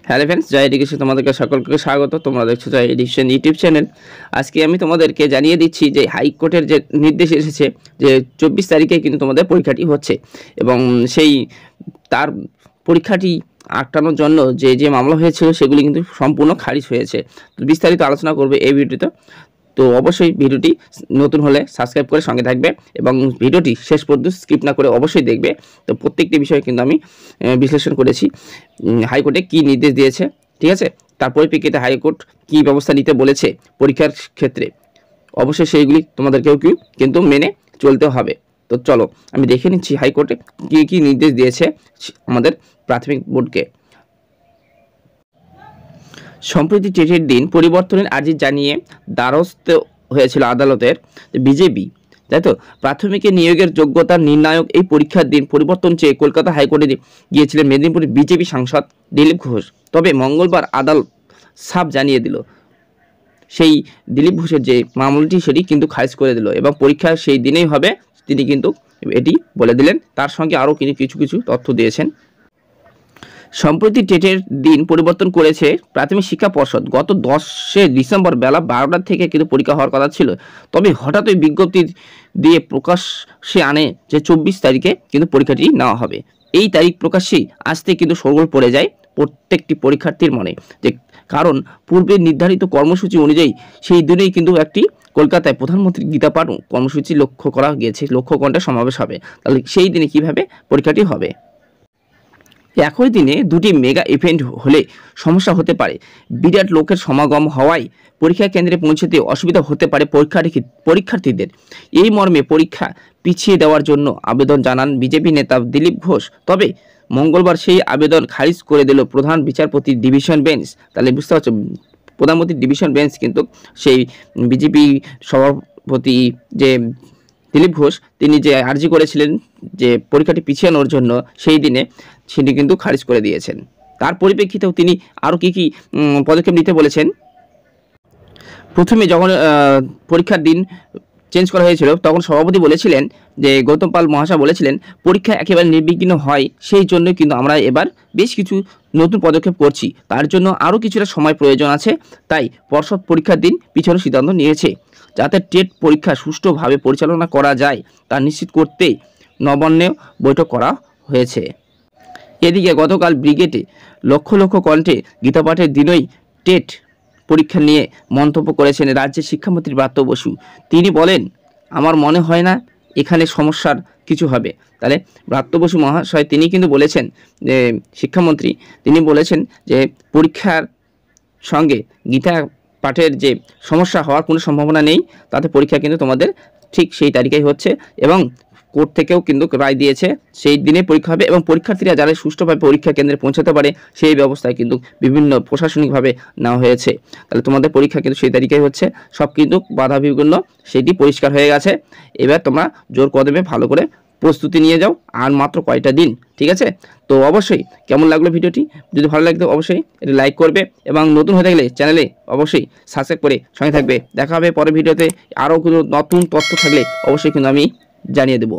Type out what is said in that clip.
Hello friends, জয় education তোমাদেরকে সকলকে স্বাগত। তোমরা দেখছো জয় এডুকেশন ইউটিউব চ্যানেল। আজকে আমি তোমাদেরকে জানিয়ে দিচ্ছি যে হাইকোর্টের যে নির্দেশ এসেছে যে 24 তারিখে কিন্তু তোমাদের পরীক্ষাটি হচ্ছে এবং সেই তার পরীক্ষাটি আটকানোর জন্য যে মামলা হয়েছিল সেগুলি কিন্তু সম্পূর্ণ খারিজ হয়েছে। তো বিস্তারিত আলোচনা করবে এই ভিডিওতে। তো অবশ্যই ভিডিওটি নতুন হলে সাবস্ক্রাইব করে সঙ্গে থাকবে এবং ভিডিওটি শেষ পর্যন্ত স্কিপ না করে অবশ্যই দেখবে। তো প্রত্যেকটি বিষয়ে কিন্তু আমি বিশ্লেষণ করেছি হাইকোর্টে কি নির্দেশ দিয়েছে, ঠিক আছে, তার পরিপ্রেক্ষিতে হাইকোর্ট কি ব্যবস্থা নিতে বলেছে পরীক্ষার ক্ষেত্রে, অবশ্যই সেইগুলি তোমাদেরকেও কিন্তু মেনে চলতে হবে। তো চলো আমি দেখে নিচ্ছি হাইকোর্টে কি কি নির্দেশ দিয়েছে আমাদের প্রাথমিক বোর্ডকে। সম্প্রতি টেটের দিন পরিবর্তনের আর্জি জানিয়ে দ্বারস্থ হয়েছিল আদালতের বিজেপি, তাই তো। প্রাথমিকে নিয়োগের যোগ্যতা নির্ণায়ক এই পরীক্ষার দিন পরিবর্তন চেয়ে কলকাতা হাইকোর্টে গিয়েছিলেন মেদিনীপুরের বিজেপি সাংসদ দিলীপ ঘোষ। তবে মঙ্গলবার আদালত সাফ জানিয়ে দিল সেই দিলীপ ঘোষের যে মামলাটি সেটি কিন্তু খারিজ করে দিল এবং পরীক্ষা সেই দিনেই হবে, তিনি কিন্তু এটি বলে দিলেন। তার সঙ্গে আরও কিছু তথ্য দিয়েছেন। সম্প্রতি টেটের দিন পরিবর্তন করেছে প্রাথমিক শিক্ষা পর্ষদ। গত 10শে ডিসেম্বর বেলা 12টা থেকে কিন্তু পরীক্ষা হওয়ার কথা ছিল, তবে হঠাৎই বিজ্ঞপ্তি দিয়ে প্রকাশ্যে আনে যে 24 তারিখে কিন্তু পরীক্ষাটি নেওয়া হবে। এই তারিখ প্রকাশ্যেই আসতে কিন্তু শোরগোল পড়ে যায় প্রত্যেকটি পরীক্ষার্থীর মনে, যে কারণ পূর্বে নির্ধারিত কর্মসূচি অনুযায়ী সেই দিনেই কিন্তু একটি কলকাতায় প্রধানমন্ত্রী গীতা পাঠ কর্মসূচি লক্ষ্য করা গিয়েছে, লক্ষ্য কণ্ঠে সমাবেশ হবে। তাহলে সেই দিনে কিভাবে পরীক্ষাটি হবে? একই দিনে দুটি মেগা ইভেন্ট হলে সমস্যা হতে পারে। বিরাট লোকের সমাগম হওয়ায় পরীক্ষা কেন্দ্রে পৌঁছতে অসুবিধা হতে পারে পরীক্ষার্থীদের। এই মর্মে পরীক্ষা পিছিয়ে দেওয়ার জন্য আবেদন জানান বিজেপি নেতা দিলীপ ঘোষ। তবে মঙ্গলবার সেই আবেদন খারিজ করে দিল প্রধান বিচারপতির ডিভিশন বেঞ্চ। তাহলে বুঝতে পারছো, প্রধানমন্ত্রীর ডিভিশন বেঞ্চ কিন্তু সেই বিজেপি সভাপতি যে দিলীপ ঘোষ তিনি যে আর্জি করেছিলেন যে পরীক্ষাটি পিছিয়ে জন্য সেই দিনে, সেটি কিন্তু খারিজ করে দিয়েছেন। তার পরিপ্রেক্ষিতেও তিনি আরও কি পদক্ষেপ নিতে বলেছেন। প্রথমে যখন পরীক্ষার দিন চেঞ্জ করা হয়েছিল তখন সভাপতি বলেছিলেন যে গৌতম পাল মহাশয় বলেছিলেন পরীক্ষা একেবারে নির্বিঘ্ন হয়, সেই জন্য কিন্তু আমরা এবার বেশ কিছু নতুন পদক্ষেপ করছি, তার জন্য আরও কিছুটা সময় প্রয়োজন আছে। তাই পর্ষদ পরীক্ষার দিন পিছানোর সিদ্ধান্ত নিয়েছে, যাতে টেট পরীক্ষা সুষ্ঠুভাবে পরিচালনা করা যায় তা নিশ্চিত করতেই নবান্নে বৈঠক করা হয়েছে। এদিকে গতকাল ব্রিগেডে লক্ষ লক্ষ কণ্ঠে গীতাপাঠের দিনই টেট পরীক্ষা নিয়ে মন্তব্য করেছেন রাজ্যের শিক্ষামন্ত্রী ব্রাত্য বসু। তিনি বলেন, আমার মনে হয় না এখানে সমস্যার কিছু হবে। তাহলে ব্রাত্য বসু মহাশয় তিনি কিন্তু বলেছেন যে শিক্ষামন্ত্রী তিনি বলেছেন যে পরীক্ষার সঙ্গে গীতা পাঠের যে সমস্যা হওয়ার কোনো সম্ভাবনা নেই, তাতে পরীক্ষা কিন্তু তোমাদের ঠিক সেই তারিখেই হচ্ছে এবং কোর্ট থেকেও কিন্তু রায় দিয়েছে সেই দিনে পরীক্ষা হবে এবং পরীক্ষার্থীরা যারা সুষ্ঠুভাবে পরীক্ষা কেন্দ্রে পৌঁছাতে পারে সেই ব্যবস্থায় কিন্তু বিভিন্ন প্রশাসনিকভাবে নেওয়া হয়েছে। তাহলে তোমাদের পরীক্ষা কিন্তু সেই তারিখেই হচ্ছে, সব কিন্তু বাধা বিঘ্ন সেটি পরিষ্কার হয়ে গেছে। এবার তোমরা জোর কদমে ভালো করে প্রস্তুতি নিয়ে যাও, আর মাত্র কয়টা দিন, ঠিক আছে। তো অবশ্যই কেমন লাগলো ভিডিওটি, যদি ভালো লাগতো অবশ্যই এটা লাইক করবে এবং নতুন হয়ে থাকলে চ্যানেলে অবশ্যই সাবস্ক্রাইব করে সঙ্গে থাকবে। দেখা হবে পরের ভিডিওতে, আরও কোনো নতুন তথ্য থাকলে অবশ্যই কিন্তু আমি জানিয়ে দেবো।